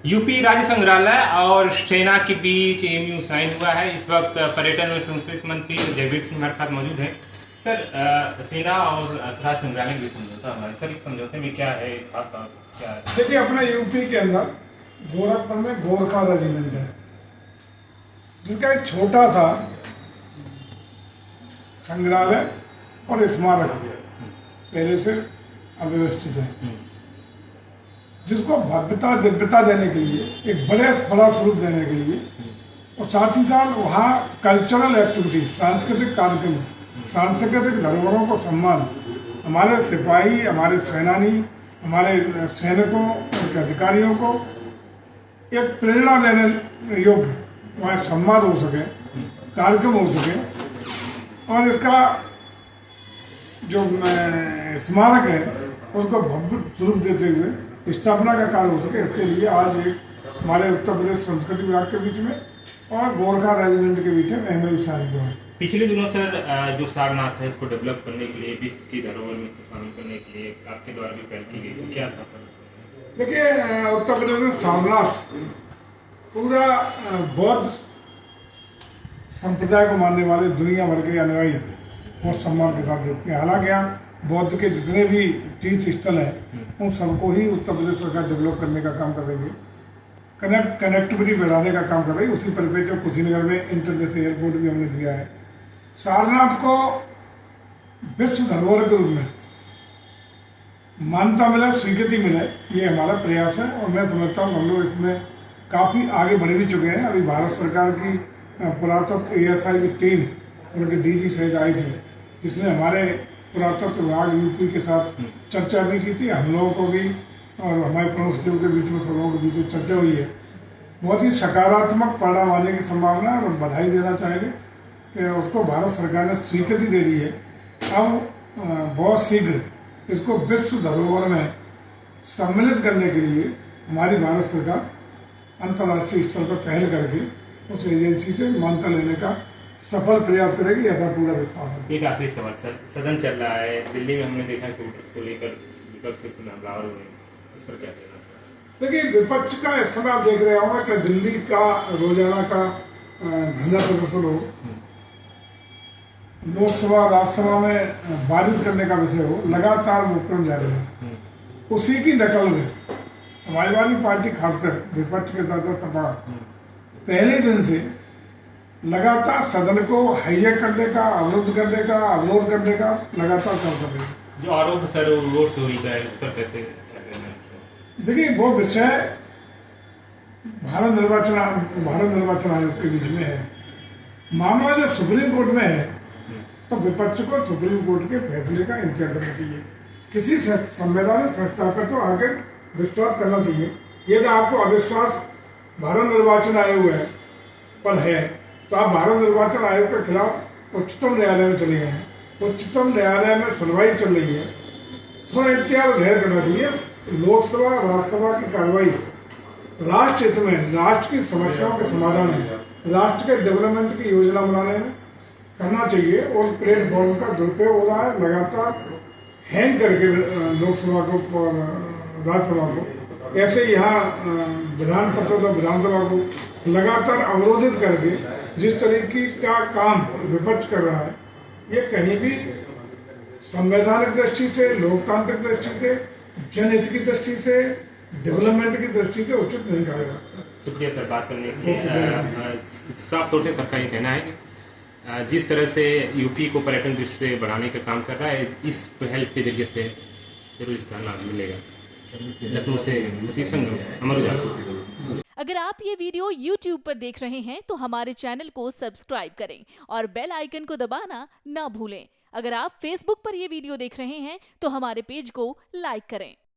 UP राज्य संग्रहालय और सेना के बीच एमयू साइन हुआ है। इस वक्त पर्यटन एवं संस्कृति मंत्री जयवीर सिंह हमारे साथ मौजूद हैं। सर, सेना और राज्य संग्रहालय के बीच समझौता हुआ है। सर, इस समझौते में क्या है खास और क्या है? देखिए, अपने यूपी के अंदर गोरखपुर में गोरखा रेजिमेंट है, जिसका एक छोटा सा संग्रहालय और स्मारक पहले से अव्यवस्थित है, जिसको भव्यता दिव्यता देने के लिए, एक बड़ा स्वरूप देने के लिए, और साथ ही साथ वहाँ कल्चरल एक्टिविटी, सांस्कृतिक कार्यक्रम, सांस्कृतिक धरोहरों को सम्मान, हमारे सिपाही, हमारे सेनानी, हमारे सैनिकों, उनके अधिकारियों को एक प्रेरणा देने योग्य वहाँ सम्मान हो सके, कार्यक्रम हो सके, और इसका जो स्मारक है उसको भव्य स्वरूप देते हुए स्थापना का कार्य हो सके, इसके लिए आज एक हमारे उत्तर प्रदेश संस्कृति विभाग के बीच में और गोरखा रेजिमेंट के बीच में एमओयू साइन हुआ है। पिछले दिनों सर, जो सारनाथ है इसको डेवलप करने के लिए, विश्व की धरोहर में इसको शामिल करने के लिए आपके द्वारा भी पहल की गई, तो क्या था सर? देखिए, उत्तर प्रदेश में सारनाथ पूरा बौद्ध संप्रदाय को मानने वाले दुनिया भर के अनुयायी बहुत सम्मान के साथ देखते हैं। हालांकि यहाँ बौद्ध के जितने भी तीर्थ स्थल हैं उन सबको ही उत्तर प्रदेश सरकार डेवलप करने का काम कर रही है, कनेक्टिविटी बढ़ाने का काम कर रही है। उसी परिप्रेक्ष्य में कुशीनगर में इंटरनेशनल एयरपोर्ट भी हमने दिया है। सारनाथ को विश्व धरोहर के रूप में मान्यता मिले, स्वीकृति मिले, ये हमारा प्रयास है, और मैं समझता हूँ हम लोग इसमें काफ़ी आगे बढ़ भी चुके हैं। अभी भारत सरकार की पुरातत्व एएसआई की टीम उनके डीजी सहित आई थी, जिसने हमारे पुरातत्व विभाग यूपी के साथ चर्चा भी की थी। हम लोगों को भी और हमारे प्रमुख सचिव के बीच में, सब लोगों के बीच में चर्चा हुई है। बहुत ही सकारात्मक परिणाम आने की संभावना है, और बधाई देना चाहेंगे कि उसको भारत सरकार ने स्वीकृति दे दी है। अब बहुत शीघ्र इसको विश्व धरोहर में सम्मिलित करने के लिए हमारी भारत सरकार अंतर्राष्ट्रीय स्तर पर पहल करके उस एजेंसी से मान्यता लेने का सफल प्रयास करेगी, ऐसा पूरा विश्वास है। एक आखिरी सवाल सर, सदन चल रहा है, दिल्ली में हमने देखा कि वोटर्स को लेकर विपक्ष से हमलावर हुए, इस पर क्या कहना सर? देखिए, विपक्ष का इस समय आप देख रहे होंगे कि दिल्ली का रोजाना का धरना प्रदर्शन हो, लोकसभा राज्यसभा में बारिश करने का विषय हो, लगातार उपक्रम जारी है। उसी की नकल में समाजवादी पार्टी खासकर विपक्ष के दर्जा सपा पहले दिन से लगातार सदन को हाईजैक करने का, अवरुद्ध करने का, अवरोध करने का लगातार काम कर रही है। जो आरोप सर रोड चोरी का है, इस पर कैसे क्या कहना है? देखिए, वो विषय भारत निर्वाचन आयोग के बीच में है। मामला जब सुप्रीम कोर्ट में है तो विपक्ष को सुप्रीम कोर्ट के फैसले का इंतजार करना चाहिए। किसी संवैधानिक संस्था पर तो आगे विश्वास करना चाहिए। यदि आपको अविश्वास भारत निर्वाचन आयोग पर है तो आप भारत निर्वाचन आयोग के खिलाफ उच्चतम न्यायालय में चले गए हैं। उच्चतम न्यायालय में सुनवाई चल रही है। थोड़ा इंतजार धैर्य करना चाहिए। लोकसभा राज्यसभा की कार्रवाई राष्ट्र हित में, राष्ट्र की समस्याओं के समाधान में, राष्ट्र के डेवलपमेंट की योजना बनाने में करना चाहिए। और उस प्लेटफॉर्म का दुरुपयोग हो रहा है, लगातार हैंग करके लोकसभा को और राज्यसभा को, ऐसे यहाँ विधान परिषद और विधानसभा को लगातार अवरोधित करके जिस तरीके का काम विपक्ष कर रहा है, ये कहीं भी संवैधानिक दृष्टि से, लोकतांत्रिक दृष्टि से, जनहित की दृष्टि से, डेवलपमेंट की दृष्टि से उचित नहीं कहा जाता। शुक्रिया सर बात करने के लिए। साफ तौर से सबका ये कहना है कि जिस तरह से यूपी को पर्यटन दृष्टि से बढ़ाने का काम कर रहा है, इस पहल के जरिए से जरूर इसका लाभ मिलेगा। लखनऊ से मुसी संगम, अमर उजाला। अगर आप ये वीडियो YouTube पर देख रहे हैं तो हमारे चैनल को सब्सक्राइब करें और बेल आइकन को दबाना ना भूलें। अगर आप Facebook पर ये वीडियो देख रहे हैं तो हमारे पेज को लाइक करें।